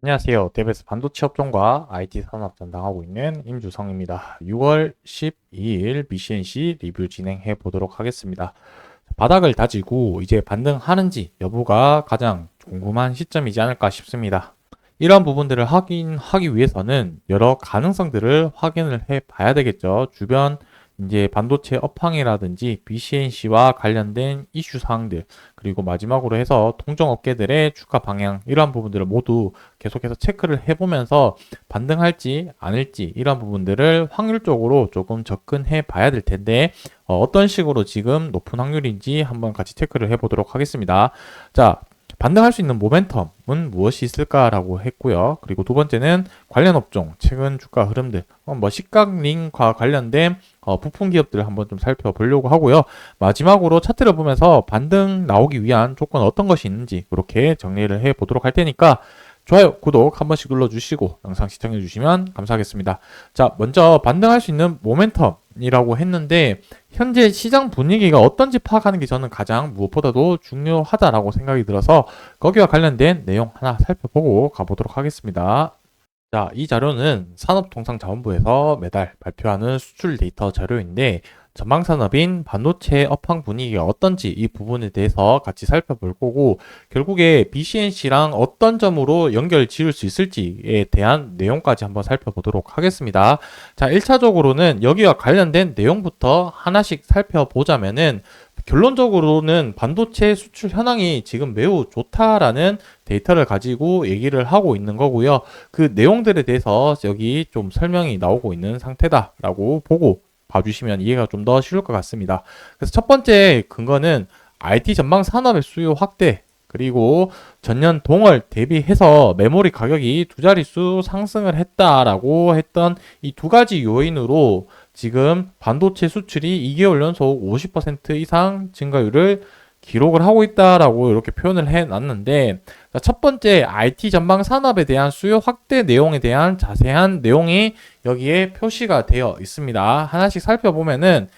안녕하세요. 데베스 반도체 업종과 IT 산업 담당하고 있는 임주성입니다. 6월 12일 BCNC 리뷰 진행해 보도록 하겠습니다. 바닥을 다지고 이제 반등하는지 여부가 가장 궁금한 시점이지 않을까 싶습니다. 이런 부분들을 확인하기 위해서는 여러 가능성들을 확인을 해 봐야 되겠죠. 주변 이제 반도체 업황이라든지 BCNC와 관련된 이슈 사항들, 그리고 마지막으로 해서 동종 업계들의 주가 방향, 이러한 부분들을 모두 계속해서 체크를 해보면서 반등할지 아닐지 이런 부분들을 확률적으로 조금 접근해 봐야 될 텐데, 어떤 식으로 지금 높은 확률인지 한번 같이 체크를 해보도록 하겠습니다. 자, 반등할 수 있는 모멘텀은 무엇이 있을까라고 했고요. 그리고 두 번째는 관련 업종, 최근 주가 흐름들, 식각링과 관련된 부품 기업들을 한번 좀 살펴보려고 하고요. 마지막으로 차트를 보면서 반등 나오기 위한 조건 어떤 것이 있는지 그렇게 정리를 해 보도록 할 테니까 좋아요, 구독 한 번씩 눌러주시고 영상 시청해 주시면 감사하겠습니다. 자, 먼저 반등할 수 있는 모멘텀이라고 했는데 현재 시장 분위기가 어떤지 파악하는 게 저는 가장 무엇보다도 중요하다라고 생각이 들어서 거기와 관련된 내용 하나 살펴보고 가보도록 하겠습니다. 자, 이 자료는 산업통상자원부에서 매달 발표하는 수출 데이터 자료인데 전방산업인 반도체 업황 분위기가 어떤지 이 부분에 대해서 같이 살펴볼 거고, 결국에 BCNC랑 어떤 점으로 연결 지을 수 있을지에 대한 내용까지 한번 살펴보도록 하겠습니다. 자, 1차적으로는 여기와 관련된 내용부터 하나씩 살펴보자면은, 결론적으로는 반도체 수출 현황이 지금 매우 좋다라는 데이터를 가지고 얘기를 하고 있는 거고요. 그 내용들에 대해서 여기 좀 설명이 나오고 있는 상태다라고 보고 봐주시면 이해가 좀 더 쉬울 것 같습니다. 그래서 첫 번째 근거는 IT 전방 산업의 수요 확대, 그리고 전년 동월 대비해서 메모리 가격이 두 자릿수 상승을 했다라고 했던 이 두 가지 요인으로 지금 반도체 수출이 2개월 연속 50% 이상 증가율을 기록을 하고 있다라고 이렇게 표현을 해 놨는데, 첫 번째 IT 전방 산업에 대한 수요 확대 내용에 대한 자세한 내용이 여기에 표시가 되어 있습니다. 하나씩 살펴보면은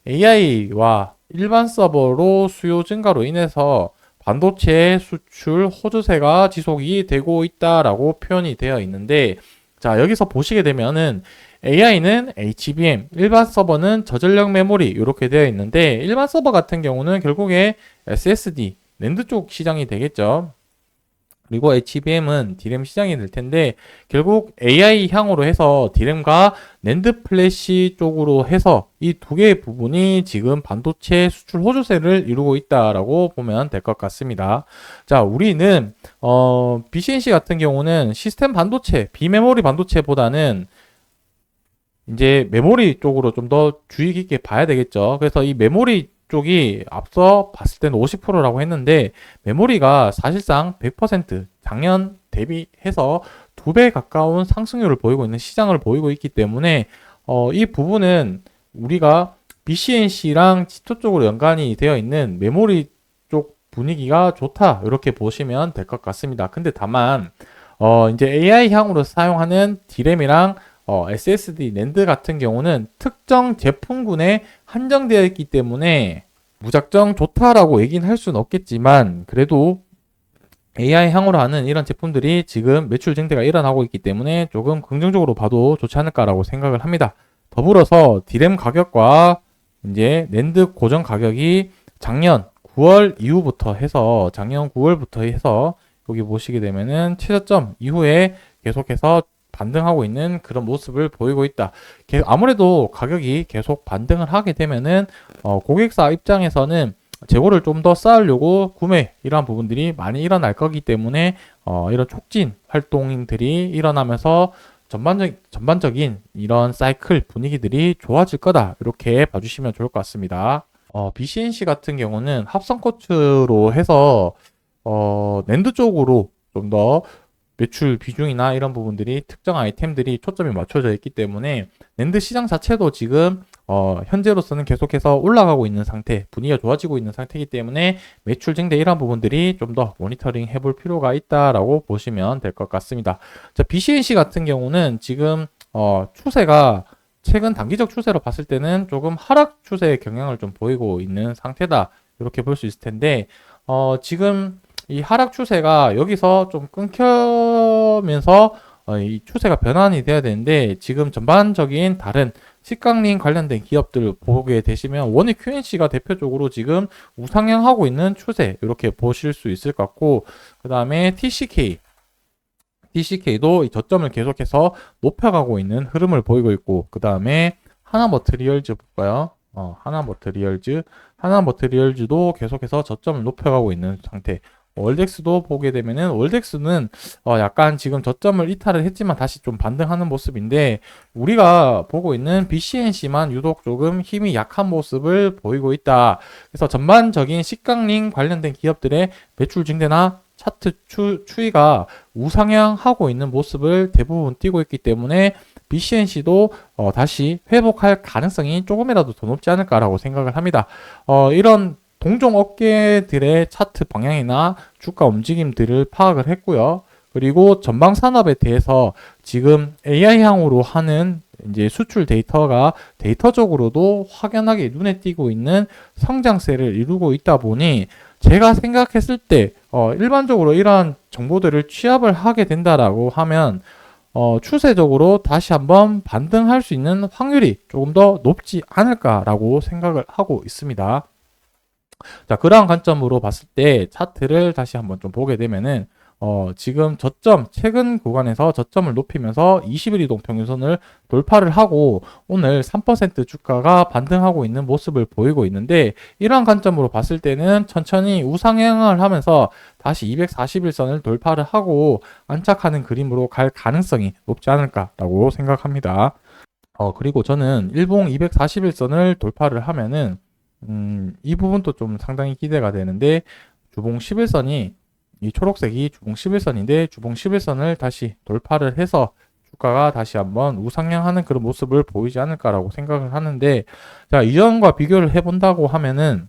AI와 일반 서버로 수요 증가로 인해서 반도체 수출 호조세가 지속이 되고 있다라고 표현이 되어 있는데, 자, 여기서 보시게 되면은 AI는 HBM, 일반 서버는 저전력 메모리 이렇게 되어 있는데, 일반 서버 같은 경우는 결국에 SSD, 낸드 쪽 시장이 되겠죠. 그리고 HBM은 D램 시장이 될 텐데, 결국 AI 향으로 해서 D램과 낸드 플래시 쪽으로 해서 이 두 개의 부분이 지금 반도체 수출 호조세를 이루고 있다라고 보면 될 것 같습니다. 자, 우리는 BCNC 같은 경우는 시스템 반도체, 비메모리 반도체보다는 이제 메모리 쪽으로 좀 더 주의 깊게 봐야 되겠죠. 그래서 이 메모리 쪽이 앞서 봤을 때는 50%라고 했는데, 메모리가 사실상 100% 작년 대비해서 2배 가까운 상승률을 보이고 있는 시장을 보이고 있기 때문에 이 부분은 우리가 BCNC랑 지표 쪽으로 연관이 되어 있는 메모리 쪽 분위기가 좋다 이렇게 보시면 될 것 같습니다. 근데 다만 이제 AI 향으로 사용하는 D램이랑 SSD, 낸드 같은 경우는 특정 제품군에 한정되어 있기 때문에 무작정 좋다라고 얘기는 할 수는 없겠지만, 그래도 AI 향으로 하는 이런 제품들이 지금 매출 증대가 일어나고 있기 때문에 조금 긍정적으로 봐도 좋지 않을까라고 생각을 합니다. 더불어서 D램 가격과 이제 낸드 고정 가격이 작년 9월 이후부터 해서 작년 9월부터 해서 여기 보시게 되면은 최저점 이후에 계속해서 반등하고 있는 그런 모습을 보이고 있다. 아무래도 가격이 계속 반등을 하게 되면은 고객사 입장에서는 재고를 좀 더 쌓으려고 구매 이러한 부분들이 많이 일어날 거기 때문에 이런 촉진 활동들이 일어나면서 전반적인 이런 사이클 분위기들이 좋아질 거다 이렇게 봐주시면 좋을 것 같습니다. BCNC 같은 경우는 합성 코트로 해서 낸드 쪽으로 좀 더 매출 비중이나 이런 부분들이 특정 아이템들이 초점이 맞춰져 있기 때문에 낸드 시장 자체도 지금 현재로서는 계속해서 올라가고 있는 상태, 분위기가 좋아지고 있는 상태이기 때문에 매출 증대 이런 부분들이 좀 더 모니터링 해볼 필요가 있다라고 보시면 될 것 같습니다. 자, BCNC 같은 경우는 지금 추세가 최근 단기적 추세로 봤을 때는 조금 하락 추세의 경향을 좀 보이고 있는 상태다 이렇게 볼 수 있을 텐데, 지금 이 하락 추세가 여기서 좀 끊겨면서 이 추세가 변환이 돼야 되는데 지금 전반적인 다른 식강림 관련된 기업들 보게 되시면 원익 QNC가 대표적으로 지금 우상향하고 있는 추세 이렇게 보실 수 있을 것 같고 그 다음에 TCK도 이 저점을 계속해서 높여가고 있는 흐름을 보이고 있고 그 다음에 하나머트리얼즈 볼까요? 하나머트리얼즈도 계속해서 저점을 높여가고 있는 상태. 월덱스도 보게 되면은 월덱스는 약간 지금 저점을 이탈을 했지만 다시 좀 반등하는 모습인데 우리가 보고 있는 BCNC만 유독 조금 힘이 약한 모습을 보이고 있다. 그래서 전반적인 식강림 관련된 기업들의 매출 증대나 차트 추이가 우상향하고 있는 모습을 대부분 띄고 있기 때문에 BCNC도 다시 회복할 가능성이 조금이라도 더 높지 않을까라고 생각을 합니다. 이런 동종 업계들의 차트 방향이나 주가 움직임들을 파악을 했고요. 그리고 전방 산업에 대해서 지금 AI향으로 하는 이제 수출 데이터가 데이터적으로도 확연하게 눈에 띄고 있는 성장세를 이루고 있다 보니 제가 생각했을 때 일반적으로 이러한 정보들을 취합을 하게 된다라고 하면 추세적으로 다시 한번 반등할 수 있는 확률이 조금 더 높지 않을까라고 생각을 하고 있습니다. 자, 그러한 관점으로 봤을 때 차트를 다시 한번 좀 보게 되면은 지금 최근 구간에서 저점을 높이면서 20일 이동 평균선을 돌파를 하고 오늘 3% 주가가 반등하고 있는 모습을 보이고 있는데 이러한 관점으로 봤을 때는 천천히 우상향을 하면서 다시 241선을 돌파를 하고 안착하는 그림으로 갈 가능성이 높지 않을까라고 생각합니다. 그리고 저는 일봉 241선을 돌파를 하면은 이 부분도 좀 상당히 기대가 되는데 주봉 11선이 이 초록색이 주봉 11선인데 주봉 11선을 다시 돌파를 해서 주가가 다시 한번 우상향하는 그런 모습을 보이지 않을까라고 생각을 하는데 자, 이전과 비교를 해본다고 하면은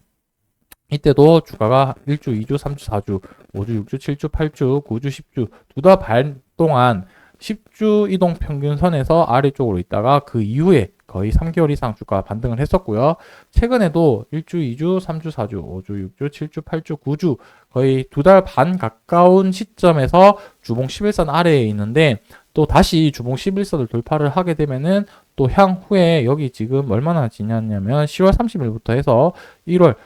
이때도 주가가 1주, 2주, 3주, 4주, 5주, 6주, 7주, 8주, 9주, 10주 두 달 반 동안 10주 이동 평균선에서 아래쪽으로 있다가 그 이후에 거의 3개월 이상 주가 반등을 했었고요. 최근에도 1주, 2주, 3주, 4주, 5주, 6주, 7주, 8주, 9주 거의 두 달 반 가까운 시점에서 주봉 11선 아래에 있는데 또 다시 주봉 11선을 돌파를 하게 되면은 또 향후에 여기 지금 얼마나 지났냐면 10월 30일부터 해서 1월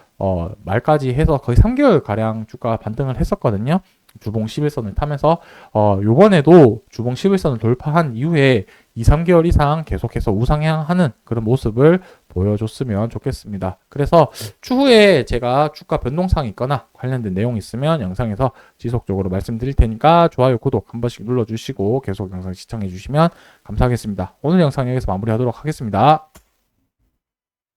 말까지 해서 거의 3개월 가량 주가 반등을 했었거든요. 주봉 11선을 타면서 요번에도 주봉 11선을 돌파한 이후에 2, 3개월 이상 계속해서 우상향하는 그런 모습을 보여줬으면 좋겠습니다. 그래서 추후에 제가 주가 변동사항이 있거나 관련된 내용이 있으면 영상에서 지속적으로 말씀드릴 테니까 좋아요, 구독 한 번씩 눌러주시고 계속 영상 시청해 주시면 감사하겠습니다. 오늘 영상 여기서 마무리하도록 하겠습니다.